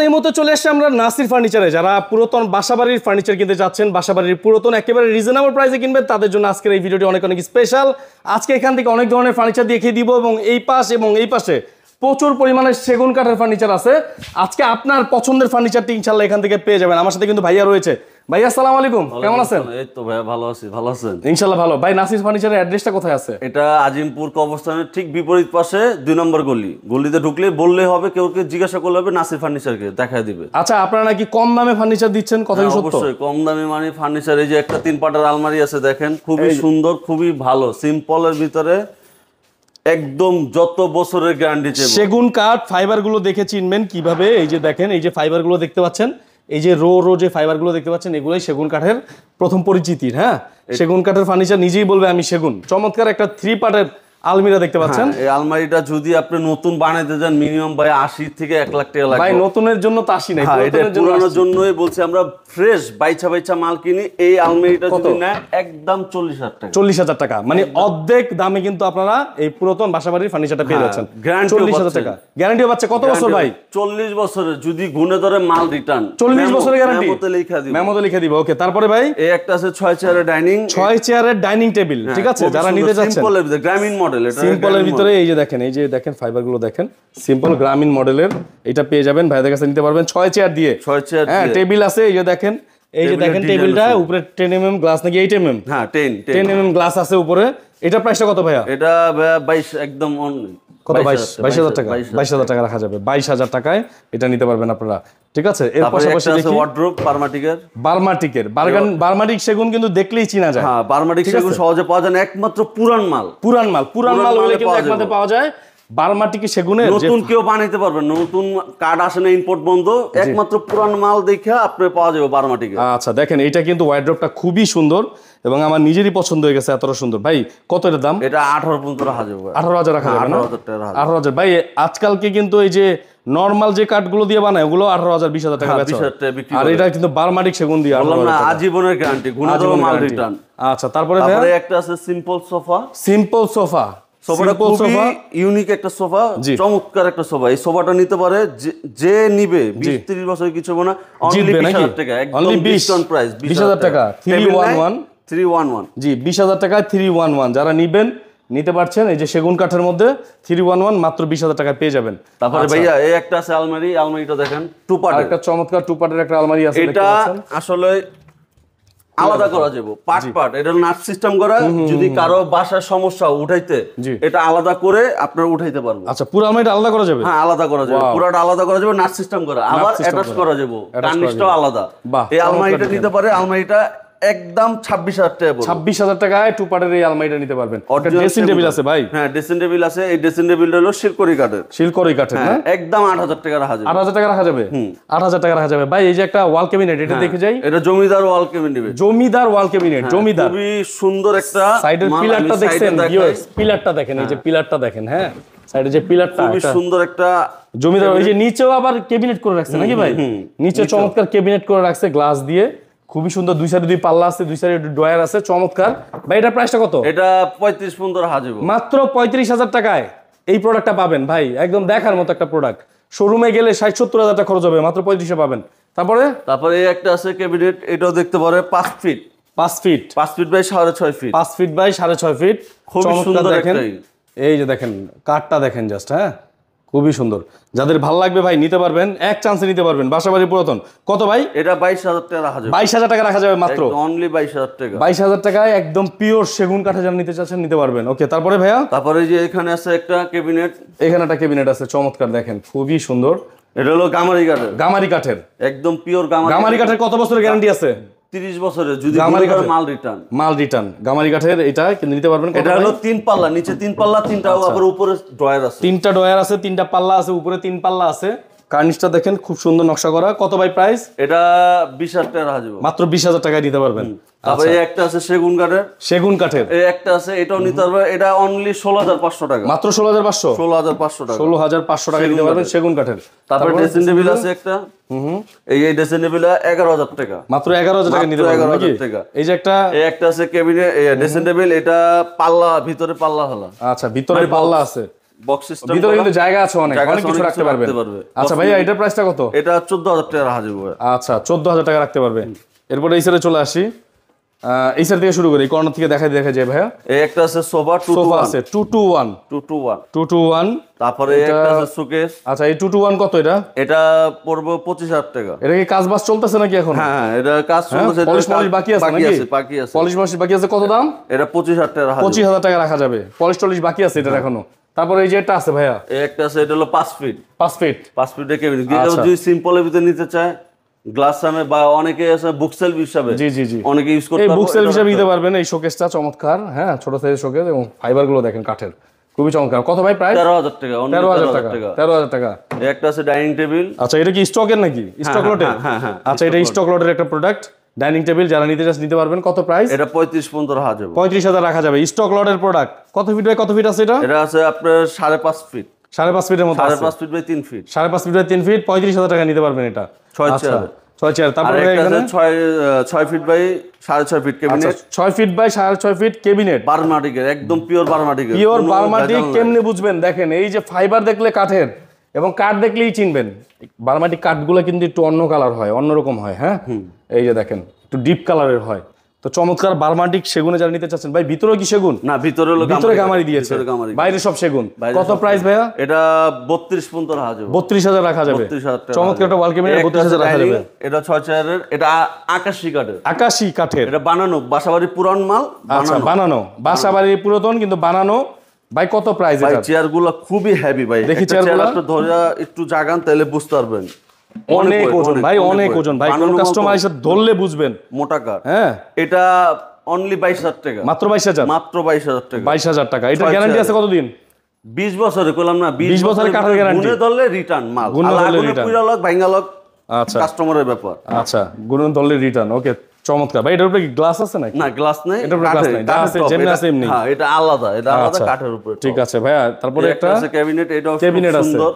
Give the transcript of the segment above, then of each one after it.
এই মতো চলে আসছে আমরা নাসির ফার্নিচারে। যারা পুরাতন বাসাবাড়ির ফার্নিচার কিনতে যাচ্ছেন, বাসাবাড়ির পুরাতন একেবারে রিজনেবল প্রাইসে কিনবেন, তাদের জন্য আজকের এই ভিডিওটি অনেক অনেক স্পেশাল। আজকে এখান থেকে অনেক ধরনের ফার্নিচার দেখিয়ে দিব এবং এই পাশে প্রচুর পরিমাণে সেগুন কাঠের ফার্নিচার আছে। আজকে আপনার পছন্দের ফার্নিচারটি ইনশাআল্লাহ এখান থেকে পেয়ে যাবেন। আমার সাথে কিন্তু ভাইয়া রয়েছে। ভাইয়া আসসালামু আলাইকুম, কেমন আছেন? এই তো ভাইয়া ভালো আছি, ভালো আছেন? ইনশাআল্লাহ ভালো। ভাই নাসির ফার্নিচারের অ্যাড্রেসটা কোথায় আছে? এটা আজিমপুর কবরস্থানের ঠিক বিপরীত পাশে 2 নম্বর গলি। গলিতে ঢুকলে বললে হবে, কেউকে জিজ্ঞাসা করলে হবে নাসির ফার্নিচারকে দেখায় দিবে। আচ্ছা, আপনারা নাকি কম দামে ফার্নিচার দিচ্ছেন, কথা কি সত্য? অবশ্যই কম দামে মানে ফার্নিচার। এই যে একটা 3 পাটের আলমারি আছে দেখেন, খুবই সুন্দর, খুবই ভালো, সিম্পলের ভিতরে একদম যত বছরের গ্যারান্টি চাই। সেগুন কাঠ ফাইবার গুলো দেখে চিনবেন কিভাবে। এই যে দেখেন, এই যে ফাইবার গুলো দেখতে পাচ্ছেন, এই যে রো যে ফাইবার গুলো দেখতে পাচ্ছেন, এগুলোই সেগুন কাঠের প্রথম পরিচিতির। হ্যাঁ, সেগুন কাঠের ফার্নিচার নিজেই বলবে আমি সেগুন। চমৎকার একটা 3 পার্টের আলমিরা দেখতে পাচ্ছেন। এই আলমারিটা যদি আপনি নতুন বানাইতে যান মিনিমাম ভাই 80 থেকে 1 লাখ টাকা লাগবে। ভাই নতুনের জন্য তো 80 নাই, পুরানোর জন্যই বলছি। আমরা ফ্রেশ বাইচা মাল কিনি। এই আলমারিটা যদি না একদম 40,000 টাকা। 40,000 টাকা মানে অর্ধেক দামে কিন্তু আপনারা এই পুরাতন বাসাবাড়ির ফার্নিচারটা পেয়ে যাচ্ছেন। 40,000 টাকা গ্যারান্টিও পাচ্ছে। কত বছর ভাই? 40 বছরের, যদি গুণে ধরে মাল রিটার্ন। 40 বছরের গ্যারান্টি মেমোতে লিখে দিব। মেমোতে লিখে দিব। ওকে, তারপরে ভাই এই একটা আছে 6 চেয়ারের ডাইনিং। 6 চেয়ারের ডাইনিং টেবিল, ঠিক আছে? যারা নিতে যাচ্ছেন সিম্পলের ভিতরে গ্রামীণ মডেল। এটা সিম্পলের ভিতরে এই যে দেখেন ফাইবার গুলো দেখেন, সিম্পল গ্রামীণ মডেলের এটা পেয়ে যাবেন। ভাইদের কাছে নিতে পারবেন 6 চেয়ার দিয়ে। 6 চেয়ার, হ্যাঁ, টেবিল আছে। এই যে দেখেন, টেবিলটা উপরে 10 mm গ্লাস নাকি 8 mm? হ্যাঁ, 10 mm গ্লাস আছে উপরে। এটা প্রাইসটা কত ভাইয়া? এটা 22 একদম কত? 22,000 টাকা। 22,000 টাকা রাখা যাবে। 22,000 টাকায় এটা নিতে পারবেন আপনারা, ঠিক আছে? এর পাশাপাশি দেখি ওয়ার্ড্রোব বার্মাটিকের বার্মাটিক সেগুন কিন্তু দেখলেই চিনা যায়। হ্যাঁ, বার্মাটিক সেগুন সহজে পাওয়া যায় না, একমাত্র পুরান মাল হলে কিন্তু একমাত্র পাওয়া যায় বার্মাটিকি সেগুনের। নতুন কেউ বানাইতে পারবেন, নতুন কার্ড আসে না, ইম্পোর্ট বন্ধ, একমাত্র পুরান মাল দেখে আপনি পাওয়া যাবে বার্মাটিকে। আচ্ছা দেখেন, এটা কিন্তু ওয়ার্ড্রোবটা খুবই সুন্দর এবং আমার নিজেরই পছন্দ হয়ে গেছে, এতটা সুন্দর। ভাই কত এর দাম? এটা 18 পর্যন্ত রাখা যাবে। 18,000 রাখা যাবে না? 18,000। ভাই আজকালকে কিন্তু এই যে নরমাল যে কাঠগুলো দিয়ে বানায় ওগুলো 18,000 20,000 টাকা বেচা, আর এটা কিন্তু বার্মাটিক সেগুন দিয়ে। বললাম না, আজীবনের গ্যারান্টি, গুণাত্মক মাল রিটার্ন। আচ্ছা, তারপরে একটা আছে সিম্পল সোফা। সোফাটা খুবই ইউনিক একটা সোফা, চমৎকার একটা সোফা। এই সোফাটা নিতে পারে যে নিবে 20-30 বছর কিছু হবে না, অনলি 20,000 টাকা। একদম ডিসকাউন্ট প্রাইস 20,000 টাকা। 311 জি, 20,000 টাকায় 311 যারা নিতে পারছেন। এই যে সেগুন কাঠের মধ্যে 311 মাত্র 20,000 টাকায় পেয়ে যাবেন। তারপরে ভাইয়া এই একটা আছে আলমারিটা দেখেন, 2 পার্টের একটা চমৎকার 2 পার্টের একটা আলমারি আছে। এটা আসলে আলাদা করা যাবে, পার্ট। এটা নাট সিস্টেম করা। যদি কারো বাসার সমস্যা উঠাইতে, এটা আলাদা করে আপনারা উঠাইতে পারবেন। আচ্ছা, পুরো আলমারিটা আলাদা করা যাবে? হ্যাঁ, আলাদা করা যাবে, পুরোটা আলাদা করা যাবে, নাট সিস্টেম করা, আবার অ্যাটাচ করা যাবে, কার্নিশটাও আলাদা। এই আলমারিটা নিতে পারে। আলমারিটা একদম 26,000 টাকা। 26,000 টাকায় 2 পার্টের এই আলমারিটা নিতে পারবেন। ড্রেসিং টেবিল আছে ভাই? হ্যাঁ, ড্রেসিং টেবিল আছে। এই ড্রেসিং টেবিলটা হলো শিলকড়ি কাঠের। হ্যাঁ, একদম 8,000 টাকা রাখা যাবে। 8,000 টাকা রাখা যাবে। 8,000 টাকা রাখা যাবে। ভাই এই যে একটা ওয়াল ক্যাবিনেট, এটা দেখে যাই। এটা জমিদার ওয়াল ক্যাবিনেট। জমিদার খুবই সুন্দর একটা সাইডের পিলারটা দেখছেন ভিউয়ার্স? পিলারটা দেখেন, এই যে পিলারটা দেখেন। হ্যাঁ, সাইডে যে পিলারটা খুবই সুন্দর একটা জমিদার। ওই যে নিচেও আবার ক্যাবিনেট করে রাখছে নাকি ভাই? নিচে চমৎকার ক্যাবিনেট করে রাখছে গ্লাস দিয়ে, খুবই সুন্দর। 2 সাইডে 2 পাল্লা আছে, 2 সাইডে ডয়ার আছে, চমৎকার। ভাই এটার প্রাইসটা কত? এটা 35 পর্যন্ত রাখা যাবে। মাত্র 35,000 টাকায় এই প্রোডাক্টটা পাবেন ভাই। একদম দেখার মতো একটা প্রোডাক্ট। শোরুমে গেলে 60-70 হাজার টাকা খরচ হবে, মাত্র 35,000 পাবেন। তারপরে এই একটা আছে ক্যাবিনেট, এটাও দেখতে পারে 5 feet by 6.5 feet. 5 feet by 6.5 feet. খুবই সুন্দর দেখেন। এই যে দেখেন কাঠটা দেখেন জাস্ট। হ্যাঁ, খুবই সুন্দর। যাদের ভালো লাগবে ভাই নিতে পারবেন, এক চান্সে নিতে পারবেন। বাসাবাড়ি পুরাতন কত ভাই? এটা 22,000 টাকা রাখা যাবে। 22,000 টাকা রাখা যাবে মাত্র, অনলি 22,000 টাকা। 22,000 টাকায় একদম পিওর সেগুন কাঠে যারা নিতে চাচ্ছেন নিতে পারবেন। ওকে, তারপরে ভাইয়া তারপরে যে এখানে আছে একটা ক্যাবিনেট। এখানে একটা ক্যাবিনেট আছে চমৎকার, দেখেন খুবই সুন্দর। এটা হলো গামারি কাঠের, একদম পিওর গামারি কাঠের। কত বছরের গ্যারান্টি আছে? 30 বছরের। যদি মাল রিটার্ন গামারি কাঠের এটা কিন্তু নিতে পারবেন। এটা হলো 3 পাল্লা, নিচে 3 পাল্লা, 3টা আবার উপরে ড্রয়ার আছে। 3টা ড্রয়ার আছে, 3টা পাল্লা আছে, উপরে 3 পাল্লা আছে। কার্নিশটা দেখেন খুব সুন্দর নকশা করা। কত ভাই প্রাইস? এটা 20,000 টাকা রাখা যাবে। মাত্র 20,000 টাকায় দিতে পারবেন। তারপরে একটা আছে সেগুন কাঠের। এই একটা আছে, এটাও নিতে পারবে। এটা অনলি 16,500 টাকা। মাত্র 16,500 টাকা। 16,500 টাকা দিতে পারবেন সেগুন কাঠের। তারপরে ড্রেসিং টেবিল আছে একটা। এই ড্রেসিং টেবিল 11,000 টাকা। মাত্র 11,000 টাকা নিতে পারবেন। 11,000 টাকা। এই যে একটা আছে ক্যাবিনেট ড্রেসিং টেবিল, এটা পাল্লা, ভিতরে পাল্লা হলো। আচ্ছা, ভিতরে পাল্লা আছে। বক্স সিস্টেম, ভিতরে কিন্তু জায়গা আছে, অনেক কিছু রাখতে পারবেন। আচ্ছা ভাইয়া, এটার প্রাইসটা কত? এটা 14000 টাকা রাখা যাবে। আচ্ছা 14000 টাকা রাখতে পারবে। এরপরে এই সাইডে চলে আসি, এই সাইড থেকে শুরু করি, কর্নার থেকে দেখা যায় ভাইয়া। এই একটা আছে সোফা আছে 221। তারপরে একটা আছে শোকেস। আচ্ছা এই 221 কত? এটা পড়বে 25000 টাকা। এটা কি কাজ বাস চলতেছে নাকি এখন? হ্যাঁ এটা কাজ চলতেছে, পলিশ বাকি আছে নাকি? পলিশ বাকি আছে। কত দাম? এটা 25000 টাকা রাখা যাবে। 25000 টাকা রাখা যাবে। পলিশ বাকি আছে এটা এখনো। তারপরে এই যে এটা আছে ভাইয়া, এই একটা আছে, এটা হলো 5 ফিট। 5 ফিটের কেবিন। যদি সিম্পলের ভিতরে নিতে চায়, গ্লাস সামনে বা অনেকে আছে বুকসেলফ হিসাবে, জি অনেকে ইউজ করতে পারবে, এই বুকসেলফ হিসাবে নিতে পারবেন। এই শোকেসটা চমৎকার, হ্যাঁ ছোট সাইজের শোকেস এবং ফাইবার গুলো দেখেন কাঠের, খুবই চমৎকার। কত ভাই প্রাইস? 13000 টাকা। 13000 টাকা। এই একটা আছে ডাইনিং টেবিল। আচ্ছা এটা কি স্টকের নাকি? স্টক লটের? হ্যাঁ। আচ্ছা এটা স্টক লটের একটা প্রোডাক্ট, ডাইনিং টেবিল। যারা নিতে চান নিতে পারবেন। কত প্রাইস? এটা 35-15 রাখা যাবে। 35000 রাখা যাবে। স্টক লটের প্রোডাক্ট। কত ফিট বাই কত ফিট আছে এটা? এটা আছে আপনার 5.5 ফিট। 5.5 ফিটের মতো আছে। 5.5 feet by 3 feet. 5.5 feet by 3 feet, 35000 টাকা নিতে পারবেন এটা। 6 চেয়ার। 6 চেয়ার। তারপরে এখানে 6 feet by 6.5 feet cabinet. 6 feet by 6.5 feet cabinet, বার্মাটিকের, একদম পিওর বার্মাটিকের। পিওর বার্মাটিক। কেমনে বুঝবেন? দেখেন এই যে ফাইবার দেখলে কাঠের, এবং কাঠ দেখলেই চিনবেন। বার্মাটিক কাঠগুলো কিন্তু একটু অন্য কালার হয়, অন্যরকম হয়। হ্যাঁ এই যে দেখেন একটু ডিপ কালারের হয়। তো চমৎকার বার্মাটিক সেগুনে যারা নিতে চাচ্ছেন। ভাই ভিতরে কি সেগুন? না, ভিতরে গামারি দিয়েছে, বাইরে সব সেগুন। কত প্রাইস ভাইয়া? এটা 32-15 রাখা যাবে। 32000 রাখা যাবে। চমৎকার একটা ওয়াল ক্যাবিনেট 32000 রাখা যাবে। এটা 6 চেয়ারের, এটা আকাশী কাঠের। আকাশী কাঠের, এটা বানানো, বাসাবাড়ির পুরান মাল। আচ্ছা বানানো, বাসাবাড়ির পুরাতন কিন্তু বানানো। ভাই কত প্রাইস এটা? চেয়ারগুলো খুবই হেভি ভাই। দেখি চেয়ারগুলো ধরে একটু জাগান তাহলে বুঝতে পারবেন। অনেক ওজন ভাই, অনেক ওজন ভাই। কোন কাস্টমার এসে ধরলে বুঝবেন। মোটা কাঠ। হ্যাঁ এটা অনলি 22000 টাকা। মাত্র 22000? মাত্র 22000 টাকা। 22000 টাকা। এটা গ্যারান্টি আছে কতদিন? 20 বছরে কইলাম না, 20 বছরের কাঠের গ্যারান্টি। গুণে ধরলে রিটার্ন মাল। গুণে ধরলে রিটার্ন, পুরা লক ভাঙা লক। আচ্ছা কাস্টমারের ব্যাপার। আচ্ছা গুণে ধরলে রিটার্ন। ওকে চমৎকার ভাই। এটার উপরে কি গ্লাস আছে নাকি? না গ্লাস নাই, এটার উপরে গ্লাস নাই, যা আছে যেমন আছে এমনি। হ্যাঁ এটা আলাদা, এটা আলাদা কাঠের উপরে। ঠিক আছে ভাইয়া। তারপরে একটা আছে ক্যাবিনেট, এটাও সুন্দর।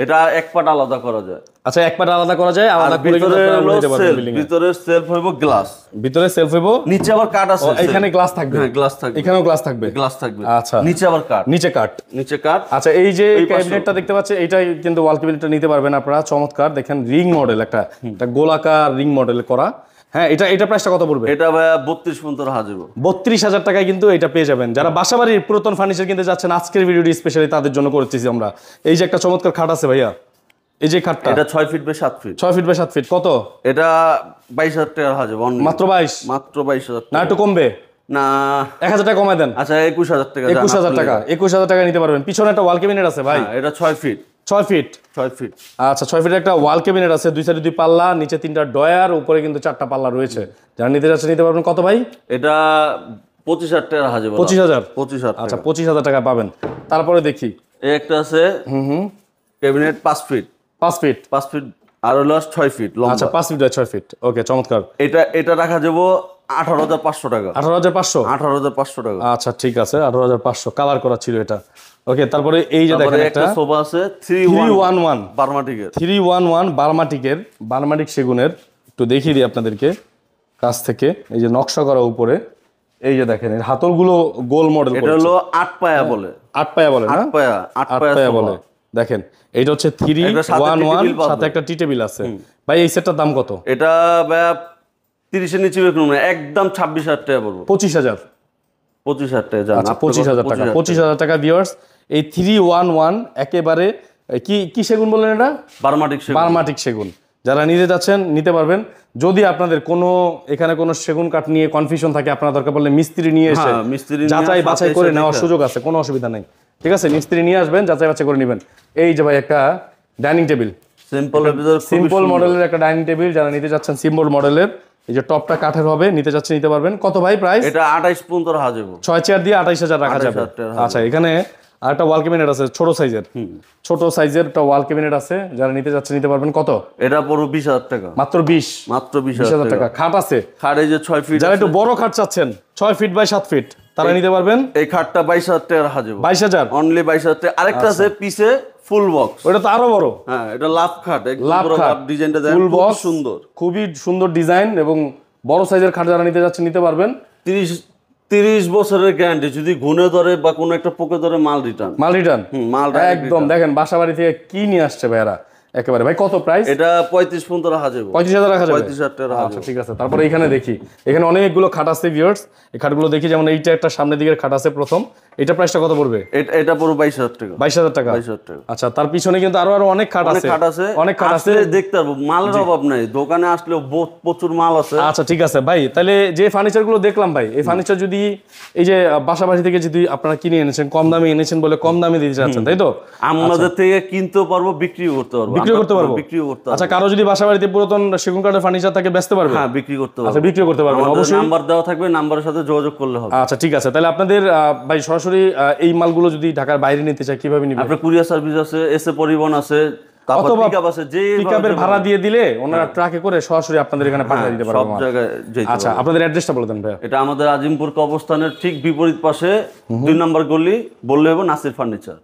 এটা এক পাট আলাদা করা যায়। আচ্ছা এক পাট আলাদা করা যায়, আলাদা করে কিন্তু আপনারা নিতে পারবেন বিল্ডিং এ। ভিতরে সেলফ হইবো গ্লাস, ভিতরে সেলফ হইবো, নিচে আবার কাঠ আছে। এখানে গ্লাস থাকবে? হ্যাঁ গ্লাস থাকবে। এখানেও গ্লাস থাকবে? গ্লাস থাকবে। আচ্ছা নিচে আবার কাঠ, নিচে কাঠ, নিচে কাঠ। আচ্ছা এই যে ক্যাবিনেটটা দেখতে পাচ্ছেন, এইটাই কিন্তু ওয়াল ক্যাবিনেটটা নিতে পারবেন আপনারা। চমৎকার দেখেন, রিং মডেল, একটা গোলাকার রিং মডেল করা। হ্যাঁ এটা প্রাইসটা কত পড়বে? এটা ভাই 32-15 হাজার। 32000 টাকায় কিন্তু এটা পেয়ে যাবেন। যারা বাসাবাড়ির পুরাতন ফার্নিচার কিনতে যাচ্ছেন, আজকের ভিডিওটি স্পেশালি তাদের জন্য করেছি আমরা। এই যে একটা চমৎকার খাট আছে ভাইয়া, এই যে খাটটা, এটা 6 feet by 7 feet. 6 feet by 7 feet. কত? এটা 22000 টাকা রাখা যাবে। মাত্র 22? মাত্র 22000 না একটু কমবে? না 1000 টাকা কমায় দেন। আচ্ছা 21000 টাকা। 21000 টাকা। 21000 টাকা নিতে পারবেন। পিছনে একটা ওয়াল ক্যাবিনেট আছে ভাই। এটা 6 ফিট। 6 ফিট? 6 ফিট। আচ্ছা 6 ফিটের একটা ওয়াল ক্যাবিনেট আছে, দুই সাইডে 2 পাল্লা, নিচে 3টা ডয়ার, উপরে কিন্তু 4টা পাল্লা রয়েছে। যারা নিতে যাচ্ছে নিতে পারবেন। কত ভাই? এটা 25000 টাকা রাখা যাবে। 25000? 25000। আচ্ছা 25000 টাকা পাবেন। তারপরে দেখি এই একটা আছে ক্যাবিনেট 5 ফিট। 5 ফিট? 5 ফিট আর হলো 6 ফিট লম্বা। আচ্ছা 5 ফিট আর 6 ফিট। ওকে চমৎকার। এটা রাখা যাব 18500 টাকা। 18500? 18500 টাকা। আচ্ছা ঠিক আছে 18500। কালার করা ছিল এটা। ওকে তারপরে এই যে দেখেন একটা সোফা আছে 311 বার্মাটিকের। 311 বার্মাটিকের, বার্মাটিক সেগুনের। একটু দেখিয়ে দিই আপনাদেরকে কাছ থেকে। এই যে নকশা করা উপরে, এই যে দেখেন এর হাতলগুলো গোল মডেল। এটা হলো 8 পায়া বলে। 8 পায়া বলে না? 8 পায়া বলে। দেখেন এইটা হচ্ছে 311, সাথে একটা টি টেবিল আছে। ভাই এই সেটটার দাম কত? এটা ভাই 30 এর নিচে বের না, একদম 26000 টাকা পড়বে। 25000? 25000 টাকা জান। আচ্ছা 25000 টাকা। 25000 টাকা ভিউয়ার্স। এই 311 একেবারে কি সেগুন বললেন এটা? বার্মাটিক সেগুন। বার্মাটিক সেগুন। যারা নিতে যাচ্ছেন নিতে পারবেন। যদি আপনাদের কোনো এখানে কোনো সেগুন কাঠ নিয়ে কনফিউশন থাকে, আপনারা দরকার পড়লে মিস্ত্রি নিয়ে এসে যাচাই বাছাই করে নেওয়ার সুযোগ আছে, কোনো অসুবিধা নেই। ঠিক আছে, মিস্ত্রি নিয়ে আসবেন, যাচাই বাছাই করে নেবেন। এই যে ভাই একটা ডাইনিং টেবিল, সিম্পল মডেলের একটা ডাইনিং টেবিল। যারা নিতে যাচ্ছেন সিম্পল মডেলের, এই যে টপটা কাঠের হবে, নিতে যাচ্ছেন নিতে পারবেন। কত ভাই প্রাইস? এটা 28-15 রাখা যাবে। 6 চেয়ার দিয়ে 28000 রাখা যাবে। আচ্ছা এখানে আরেকটা ওয়াল ক্যাবিনেট আছে ছোট সাইজের, ছোট সাইজের একটা ওয়াল ক্যাবিনেট আছে। যারা নিতে যাচ্ছে নিতে পারবেন। কত? এটা পড়বে 20000 টাকা। মাত্র 20? মাত্র 20000 টাকা। খাট আছে? খাট এই যে 6 ফিট। যারা একটু বড় খাট চাচ্ছেন 6 ফিট বাই 7 ফিট, তারা নিতে পারবেন। এই খাটটা 22000 টাকা রাখা যাবে। 22000? অনলি 22000 টাকা। আরেকটা আছে পিছে ফুল বক্স, ওটা তো আরো বড়। হ্যাঁ এটা লাভ খাট, লাভ খাট ডিজাইনটা দেখুন, ফুল বক্স সুন্দর, খুবই সুন্দর ডিজাইন এবং বড় সাইজের খাট। যারা নিতে যাচ্ছে নিতে পারবেন। 30 বছরের গ্যারান্টি, যদি ঘুনে ধরে বা কোনো একটা পোকে ধরে মাল রিটার্ন। মাল একদম দেখেন বাসাবাড়ি থেকে কি নিয়ে আসছে ভাইরা একেবারে। ভাই কত প্রাইস? এটা 35-15 রাখা যাবে। 35,000 রাখা যাবে। 35,000 টাকা রাখা আচ্ছা ঠিক আছে। তারপরে এখানে দেখি, এখানে অনেকগুলো খাট আছে ভিউয়ার্স। এই খাটগুলো দেখি, যেমন এইটা একটা সামনের দিকের খাট আছে প্রথম, এটা প্রাইসটা কত পড়বে? এটা পুরো 22,000 টাকা। 22,000 টাকা। 22,000 টাকা। আচ্ছা, তার পিছনে কিন্তু আরো অনেক খাট আছে। অনেক খাট আছে, দেখতে পারবো, মালের অভাব নাই, দোকানে আসলে প্রচুর মাল আছে। আচ্ছা ঠিক আছে ভাই, তাহলে যে ফার্নিচার গুলো দেখলাম ভাই, এই ফার্নিচার যদি এই যে বাসাবাড়ি থেকে যদি আপনারা কিনে এনেছেন, কম দামে এনেছেন বলে কম দামে দিতে চাচ্ছেন, তাই তো? আমাদের থেকে কিনতেও পারবো, বিক্রিও করতে পারবো। আচ্ছা, কারো যদি বাসাবাড়িতে পুরাতন সেগুন কাঠের ফার্নিচার থাকে বেচতে পারবে? হ্যাঁ, বিক্রি করতে পারবো। আচ্ছা, বিক্রি করতে পারবেন, অবশ্যই নাম্বার দেওয়া থাকবে, নাম্বারের সাথে যোগাযোগ করলে হবে। আচ্ছা ঠিক আছে। তাহলে আপনাদের ভাই সরাসরি এই মালগুলো যদি ঢাকার বাইরে নিতে চায় কিভাবে নিবে? আপনার কুরিয়ার সার্ভিস আছে, এসে পরিবহন আছে, তারপর পিকআপ আছে। যে পিকআপের ভাড়া দিয়ে দিলে ওনারা ট্রাকে করে সরাসরি আপনাদের এখানে পাঠিয়ে দিতে পারবে সব জায়গায়। আচ্ছা, আপনাদের অ্যাড্রেসটা বলে দেন ভাই। এটা আমাদের আজিমপুর কবরস্থানের ঠিক বিপরীত পাশে 2 নম্বর গলি, বললে হবে নাসির ফার্নিচার।